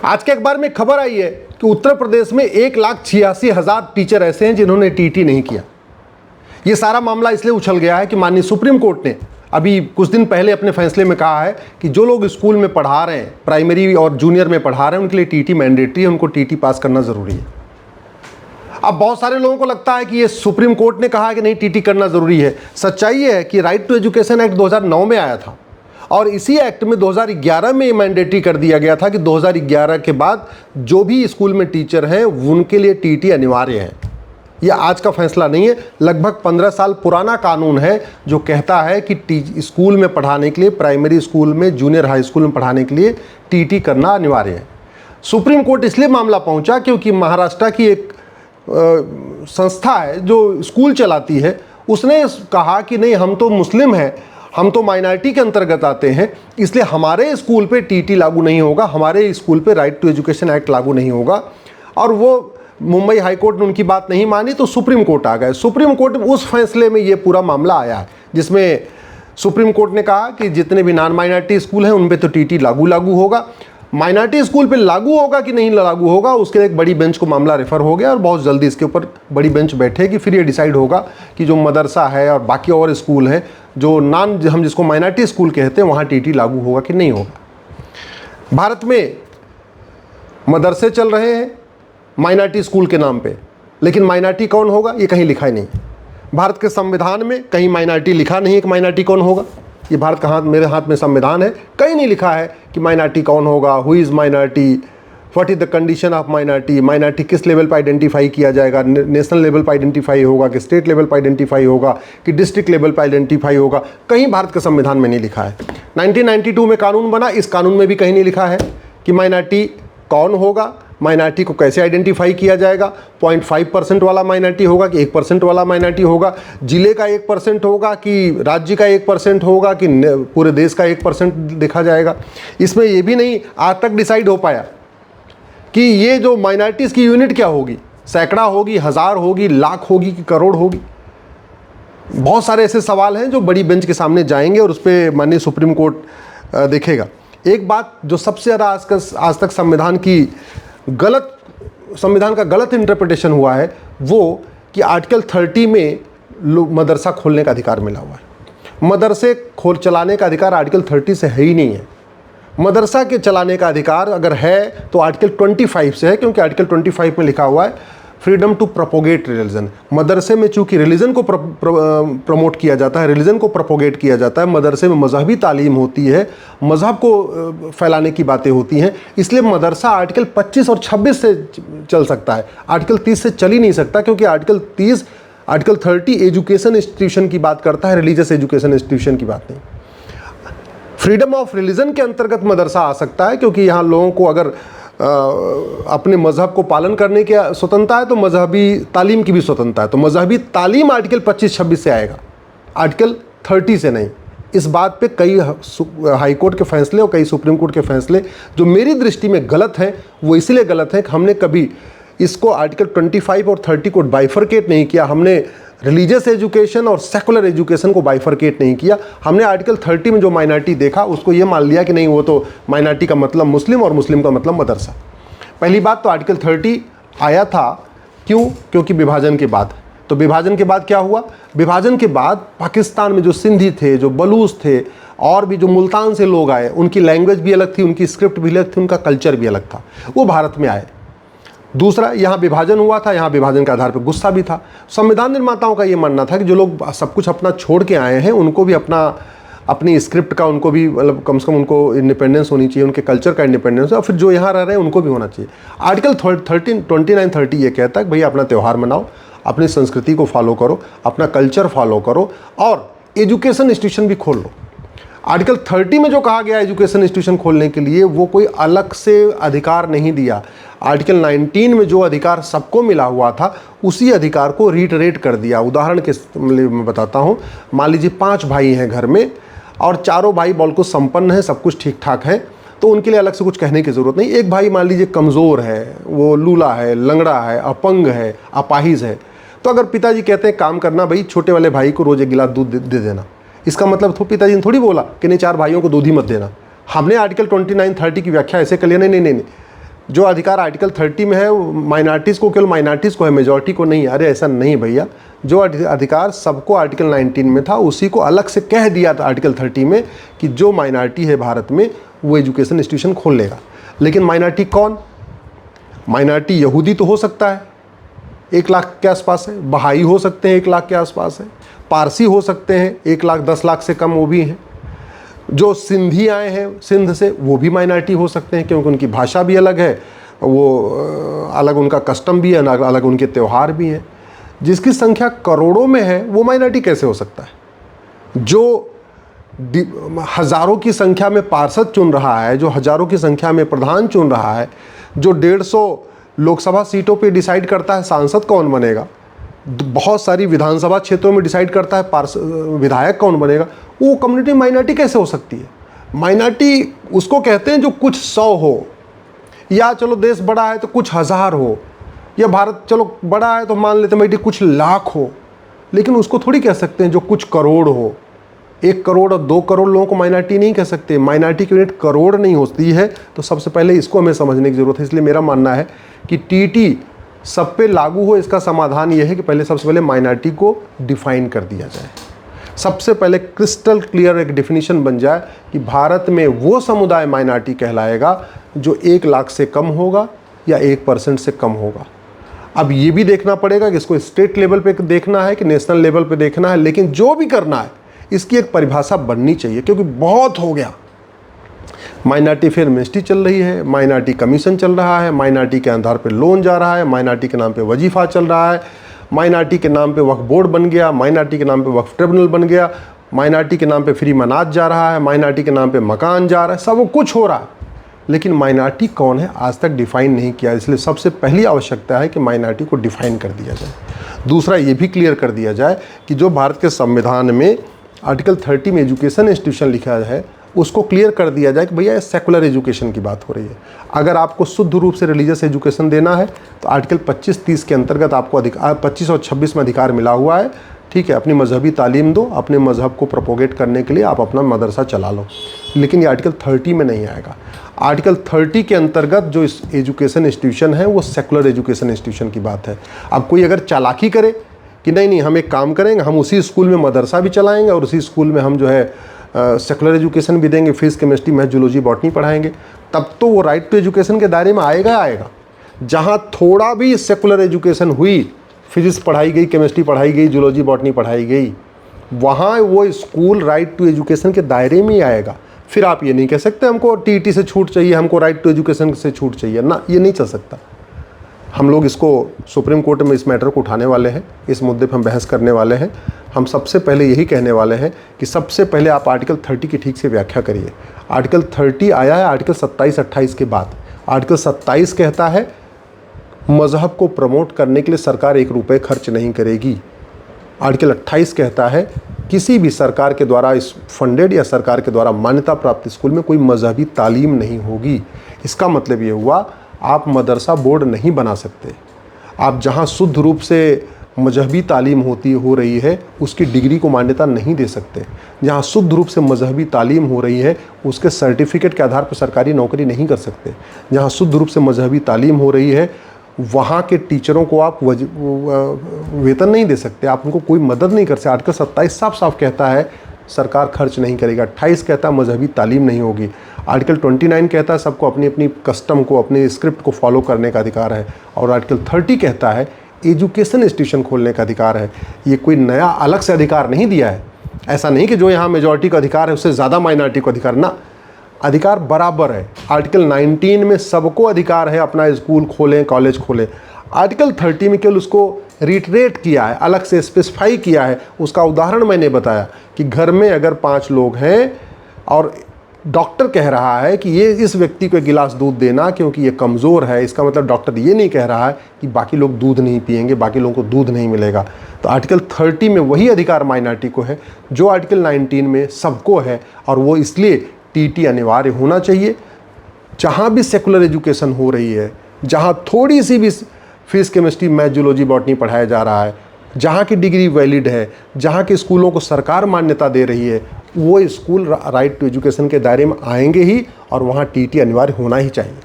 आज के अखबार में खबर आई है कि उत्तर प्रदेश में 1,86,000 टीचर ऐसे हैं जिन्होंने टीटी नहीं किया। ये सारा मामला इसलिए उछल गया है कि माननीय सुप्रीम कोर्ट ने अभी कुछ दिन पहले अपने फैसले में कहा है कि जो लोग स्कूल में पढ़ा रहे हैं, प्राइमरी और जूनियर में पढ़ा रहे हैं, उनके लिए टीटी मैंडेटरी है, उनको टीटी पास करना ज़रूरी है। अब बहुत सारे लोगों को लगता है कि ये सुप्रीम कोर्ट ने कहा कि नहीं टीटी करना ज़रूरी है। सच्चाई है कि राइट टू एजुकेशन एक्ट 2009 में आया था और इसी एक्ट में 2011 में मैंडेटरी कर दिया गया था कि 2011 के बाद जो भी स्कूल में टीचर हैं उनके लिए टीटी अनिवार्य है। यह आज का फैसला नहीं है, लगभग 15 साल पुराना कानून है जो कहता है कि स्कूल में पढ़ाने के लिए, प्राइमरी स्कूल में, जूनियर हाई स्कूल में पढ़ाने के लिए टीटी करना अनिवार्य है। सुप्रीम कोर्ट इसलिए मामला पहुंचा क्योंकि महाराष्ट्र की एक संस्था है जो स्कूल चलाती है, उसने कहा कि नहीं, हम तो मुस्लिम हैं, हम तो माइनॉरिटी के अंतर्गत आते हैं, इसलिए हमारे स्कूल पे टीटी लागू नहीं होगा, हमारे स्कूल पे राइट टू एजुकेशन एक्ट लागू नहीं होगा। और वो मुंबई हाई कोर्ट ने उनकी बात नहीं मानी तो सुप्रीम कोर्ट आ गए। सुप्रीम कोर्ट उस फैसले में ये पूरा मामला आया है जिसमें सुप्रीम कोर्ट ने कहा कि जितने भी नॉन माइनॉरिटी स्कूल हैं उन पे तो टीटी लागू होगा। माइनॉरिटी स्कूल पे लागू होगा कि नहीं लागू होगा उसके एक बड़ी बेंच को मामला रेफर हो गया और बहुत जल्दी इसके ऊपर बड़ी बेंच बैठेगी, फिर ये डिसाइड होगा कि जो मदरसा है और बाकी और स्कूल हैं जो हम जिसको माइनॉरिटी स्कूल कहते हैं वहाँ टीटी लागू होगा कि नहीं होगा। भारत में मदरसे चल रहे हैं माइनॉरिटी स्कूल के नाम पे, लेकिन माइनॉरिटी कौन होगा ये कहीं लिखा ही नहीं। भारत के संविधान में कहीं माइनॉरिटी लिखा नहीं है कि माइनॉरिटी कौन होगा। ये भारत का मेरे हाथ में संविधान है, कहीं नहीं लिखा है कि माइनॉरिटी कौन होगा, who is minority, what is the condition of minority, minority किस लेवल पर आइडेंटिफाई किया जाएगा, नेशनल लेवल पर आइडेंटिफाई होगा कि स्टेट लेवल पर आइडेंटिफाई होगा कि डिस्ट्रिक्ट लेवल पर आइडेंटिफाई होगा, कहीं भारत के संविधान में नहीं लिखा है। 1992 में कानून बना, इस कानून में भी कहीं नहीं लिखा है कि माइनॉरिटी कौन होगा, माइनॉरिटी को कैसे आइडेंटिफाई किया जाएगा, 0.5% वाला माइनॉरिटी होगा कि 1% वाला माइनॉरिटी होगा, जिले का 1% होगा कि राज्य का 1% होगा कि पूरे देश का 1% देखा जाएगा। इसमें ये भी नहीं आज तक डिसाइड हो पाया कि ये जो माइनॉरिटीज़ की यूनिट क्या होगी, सैकड़ा होगी, हज़ार होगी, लाख होगी कि करोड़ होगी। बहुत सारे ऐसे सवाल हैं जो बड़ी बेंच के सामने जाएंगे और उस पर माननीय सुप्रीम कोर्ट देखेगा। एक बात जो सबसे ज़्यादा आज तक संविधान का गलत इंटरप्रिटेशन हुआ है वो कि आर्टिकल 30 में मदरसा खोलने का अधिकार मिला हुआ है। मदरसे चलाने का अधिकार आर्टिकल 30 से है ही नहीं है। मदरसा के चलाने का अधिकार अगर है तो आर्टिकल 25 से है, क्योंकि आर्टिकल 25 में लिखा हुआ है फ्रीडम टू प्रोपोगेट रिलीजन। मदरसे में चूँकि रिलीजन को प्रमोट किया जाता है, रिलीजन को प्रोपोगेट किया जाता है, मदरसे में मजहबी तालीम होती है, मजहब को फैलाने की बातें होती हैं, इसलिए मदरसा आर्टिकल 25 और 26 से चल सकता है, आर्टिकल 30 से चल ही नहीं सकता, क्योंकि आर्टिकल 30 एजुकेशन इंस्टीट्यूशन की बात करता है, रिलीजियस एजुकेशन इंस्टीट्यूशन की बात नहीं। फ्रीडम ऑफ रिलीजन के अंतर्गत मदरसा आ सकता है, क्योंकि यहाँ लोगों को अगर अपने मज़हब को पालन करने की स्वतंत्रता है तो मजहबी तालीम की भी स्वतंत्रता है, तो मजहबी तालीम आर्टिकल 25-26 से आएगा, आर्टिकल 30 से नहीं। इस बात पे कई हाई कोर्ट के फैसले और कई सुप्रीम कोर्ट के फैसले जो मेरी दृष्टि में गलत हैं, वो इसलिए गलत हैं कि हमने कभी इसको आर्टिकल 25 और 30 को बाइफरकेट नहीं किया। हमने रिलीजियस एजुकेशन और सेकुलर एजुकेशन को बाइफरकेट नहीं किया। हमने आर्टिकल 30 में जो माइनॉरिटी देखा उसको ये मान लिया कि नहीं, वो तो माइनॉरिटी का मतलब मुस्लिम और मुस्लिम का मतलब मदरसा। पहली बात तो आर्टिकल 30 आया था क्योंकि विभाजन के बाद। तो विभाजन के बाद क्या हुआ, विभाजन के बाद पाकिस्तान में जो सिंधी थे, जो बलूच थे और भी जो मुल्तान से लोग आए, उनकी लैंग्वेज भी अलग थी, उनकी स्क्रिप्ट भी अलग थी, उनका कल्चर भी अलग था, वो भारत में आए। दूसरा, यहाँ विभाजन हुआ था, यहाँ विभाजन के आधार पर गुस्सा भी था। संविधान निर्माताओं का ये मानना था कि जो लोग सब कुछ अपना छोड़ के आए हैं उनको भी अपनी स्क्रिप्ट का, उनको भी मतलब कम से कम उनको इंडिपेंडेंस होनी चाहिए, उनके कल्चर का इंडिपेंडेंस, और फिर जो यहाँ रह रहे हैं उनको भी होना चाहिए। आर्टिकल 29-30 ये कहता है कि भैया अपना त्यौहार मनाओ, अपनी संस्कृति को फॉलो करो, अपना कल्चर फॉलो करो और एजुकेशन इंस्टीट्यूशन भी खोल लो। आर्टिकल 30 में जो कहा गया एजुकेशन इंस्टीट्यूशन खोलने के लिए, वो कोई अलग से अधिकार नहीं दिया। आर्टिकल 19 में जो अधिकार सबको मिला हुआ था उसी अधिकार को रीटरेट कर दिया। उदाहरण के लिए मैं बताता हूँ, मान लीजिए 5 भाई हैं घर में और चारों भाई बिल्कुल संपन्न हैं, सब कुछ ठीक ठाक है, तो उनके लिए अलग से कुछ कहने की ज़रूरत नहीं। एक भाई मान लीजिए कमज़ोर है, वो लूला है, लंगड़ा है, अपंग है, अपाहिज है, तो अगर पिताजी कहते हैं काम करना भाई, छोटे वाले भाई को रोज़ 1 गिलास दूध दे देना, इसका मतलब तो पिताजी ने थोड़ी बोला कि नहीं 4 भाइयों को दूध ही मत देना। हमने आर्टिकल 29-30 की व्याख्या ऐसे कर लिया, नहीं, जो अधिकार आर्टिकल 30 में है माइनॉरिटीज़ को, केवल माइनॉरिटीज़ को है, मेजॉरिटी को नहीं है। अरे ऐसा नहीं भैया, जो अधिकार सबको आर्टिकल 19 में था उसी को अलग से कह दिया था आर्टिकल 30 में कि जो माइनॉरिटी है भारत में वो एजुकेशन इंस्टीट्यूशन खोल लेगा। लेकिन माइनॉरिटी कौन? माइनॉरिटी यहूदी तो हो सकता है, 1 लाख के आसपास है, बहाई हो सकते हैं 1 लाख के आसपास है, पारसी हो सकते हैं 1 लाख 10 लाख से कम वो भी हैं, जो सिंधी आए हैं सिंध से वो भी माइनॉरिटी हो सकते हैं क्योंकि उनकी भाषा भी अलग है, वो अलग उनका कस्टम भी है, अलग उनके त्यौहार भी हैं। जिसकी संख्या करोड़ों में है वो माइनॉरिटी कैसे हो सकता है? जो हज़ारों की संख्या में पार्षद चुन रहा है, जो हज़ारों की संख्या में प्रधान चुन रहा है, जो 150 लोकसभा सीटों पे डिसाइड करता है सांसद कौन बनेगा, बहुत सारी विधानसभा क्षेत्रों में डिसाइड करता है विधायक कौन बनेगा, वो कम्युनिटी माइनॉरिटी कैसे हो सकती है? माइनॉरिटी उसको कहते हैं जो कुछ 100 हो, या चलो देश बड़ा है तो कुछ हज़ार हो, या भारत चलो बड़ा है तो मान लेते हैं भाई कुछ लाख हो, लेकिन उसको थोड़ी कह सकते हैं जो कुछ करोड़ हो। 1 करोड़ और 2 करोड़ लोगों को माइनॉरिटी नहीं कह सकते। माइनॉरिटी की यूनिट करोड़ नहीं होती है। तो सबसे पहले इसको हमें समझने की ज़रूरत है। इसलिए मेरा मानना है कि टीटी सब पे लागू हो, इसका समाधान ये है कि पहले सबसे पहले माइनॉरिटी को डिफाइन कर दिया जाए। सबसे पहले क्रिस्टल क्लियर एक डेफिनेशन बन जाए कि भारत में वो समुदाय माइनॉरिटी कहलाएगा जो 1 लाख से कम होगा या 1% से कम होगा। अब ये भी देखना पड़ेगा कि इसको स्टेट लेवल पे देखना है कि नेशनल लेवल पे देखना है, लेकिन जो भी करना है इसकी एक परिभाषा बननी चाहिए, क्योंकि बहुत हो गया। माइनॉरिटी फेयर मिनिस्ट्री चल रही है, माइनॉरिटी कमीशन चल रहा है, माइनॉरिटी के आधार पे लोन जा रहा है, माइनॉरिटी के नाम पे वजीफा चल रहा है, माइनॉरिटी के नाम पे वक्फ बोर्ड बन गया, माइनॉरिटी के नाम पे वक्फ ट्रिब्यूनल बन गया, माइनॉरिटी के नाम पे फ्री मनाज जा रहा है, माइनॉरिटी के नाम पे मकान जा रहा है, सब कुछ हो रहा है। लेकिन माइनॉरिटी कौन है आज तक डिफाइन नहीं किया। इसलिए सबसे पहली आवश्यकता है कि माइनॉरिटी को डिफाइन कर दिया जाए। दूसरा ये भी क्लियर कर दिया जाए कि जो भारत के संविधान में आर्टिकल 30 में एजुकेशन इंस्टीट्यूशन लिखा है उसको क्लियर कर दिया जाए कि भैया ये सेकुलर एजुकेशन की बात हो रही है। अगर आपको शुद्ध रूप से रिलीजियस एजुकेशन देना है तो आर्टिकल 25-30 के अंतर्गत आपको अधिकार 25 और 26 में अधिकार मिला हुआ है। ठीक है, अपनी मजहबी तालीम दो, अपने मजहब को प्रोपोगेट करने के लिए आप अपना मदरसा चला लो, लेकिन ये आर्टिकल 30 में नहीं आएगा। आर्टिकल 30 के अंतर्गत जो इस एजुकेशन इंस्टीट्यूशन है वो सेकुलर एजुकेशन इंस्टीट्यूशन की बात है। अब कोई अगर चालाकी करे कि नहीं हम एक काम करेंगे, हम उसी स्कूल में मदरसा भी चलाएंगे और उसी स्कूल में हम जो है सेकुलर एजुकेशन भी देंगे, physics chemistry math zoology botany पढ़ाएंगे, तब तो वो राइट टू एजुकेशन के दायरे में आएगा। जहाँ थोड़ा भी सेकुलर एजुकेशन हुई, फिजिक्स पढ़ाई गई, केमिस्ट्री पढ़ाई गई, जूलॉजी बॉटनी पढ़ाई गई, वहाँ वो स्कूल राइट टू एजुकेशन के दायरे में ही आएगा। फिर आप ये नहीं कह सकते हमको टीईटी से छूट चाहिए, हमको राइट टू एजुकेशन से छूट चाहिए ना, ये नहीं चल सकता। हम लोग इसको सुप्रीम कोर्ट में इस मैटर को उठाने वाले हैं, इस मुद्दे पर हम बहस करने वाले हैं। हम सबसे पहले यही कहने वाले हैं कि सबसे पहले आप आर्टिकल 30 की ठीक से व्याख्या करिए। आर्टिकल 30 आया है आर्टिकल 27-28 के बाद। आर्टिकल 27 कहता है मज़हब को प्रमोट करने के लिए सरकार 1 रुपये खर्च नहीं करेगी। आर्टिकल 28 कहता है किसी भी सरकार के द्वारा इस फंडेड या सरकार के द्वारा मान्यता प्राप्त स्कूल में कोई मजहबी तालीम नहीं होगी। इसका मतलब ये हुआ आप मदरसा बोर्ड नहीं बना सकते। आप जहाँ शुद्ध रूप से मजहबी तालीम हो रही है उसकी डिग्री को मान्यता नहीं दे सकते। जहाँ शुद्ध रूप से मजहबी तालीम हो रही है उसके सर्टिफिकेट के आधार पर सरकारी नौकरी नहीं कर सकते। जहाँ शुद्ध रूप से मजहबी तालीम हो रही है वहाँ के टीचरों को आप वेतन नहीं दे सकते, आप उनको कोई मदद नहीं कर सकते। आर्टिकल 27 साफ साफ कहता है सरकार खर्च नहीं करेगा। 28 कहता है मजहबी तालीम नहीं होगी। आर्टिकल 29 कहता है सबको अपनी अपनी कस्टम को, अपने स्क्रिप्ट को फॉलो करने का अधिकार है। और आर्टिकल 30 कहता है एजुकेशन इंस्टीट्यूशन खोलने का अधिकार है। ये कोई नया अलग से अधिकार नहीं दिया है। ऐसा नहीं कि जो यहाँ मेजॉरिटी का अधिकार है उससे ज़्यादा माइनॉरिटी को अधिकार, ना, अधिकार बराबर है। आर्टिकल 19 में सबको अधिकार है अपना स्कूल खोलें, कॉलेज खोलें। आर्टिकल 30 में केवल उसको रिटरेट किया है, अलग से स्पेसिफाई किया है। उसका उदाहरण मैंने बताया कि घर में अगर 5 लोग हैं और डॉक्टर कह रहा है कि ये इस व्यक्ति को 1 गिलास दूध देना क्योंकि ये कमज़ोर है, इसका मतलब डॉक्टर ये नहीं कह रहा है कि बाकी लोग दूध नहीं पिएंगे, बाकी लोगों को दूध नहीं मिलेगा। तो आर्टिकल 30 में वही अधिकार माइनॉरिटी को है जो आर्टिकल 19 में सबको है। और वो इसलिए टीटी अनिवार्य होना चाहिए। जहाँ भी सेकुलर एजुकेशन हो रही है, जहाँ थोड़ी सी भी physics chemistry math zoology botany पढ़ाया जा रहा है, जहाँ की डिग्री वैलिड है, जहाँ के स्कूलों को सरकार मान्यता दे रही है, वो स्कूल राइट टू एजुकेशन के दायरे में आएंगे ही और वहाँ टीटी अनिवार्य होना ही चाहिए।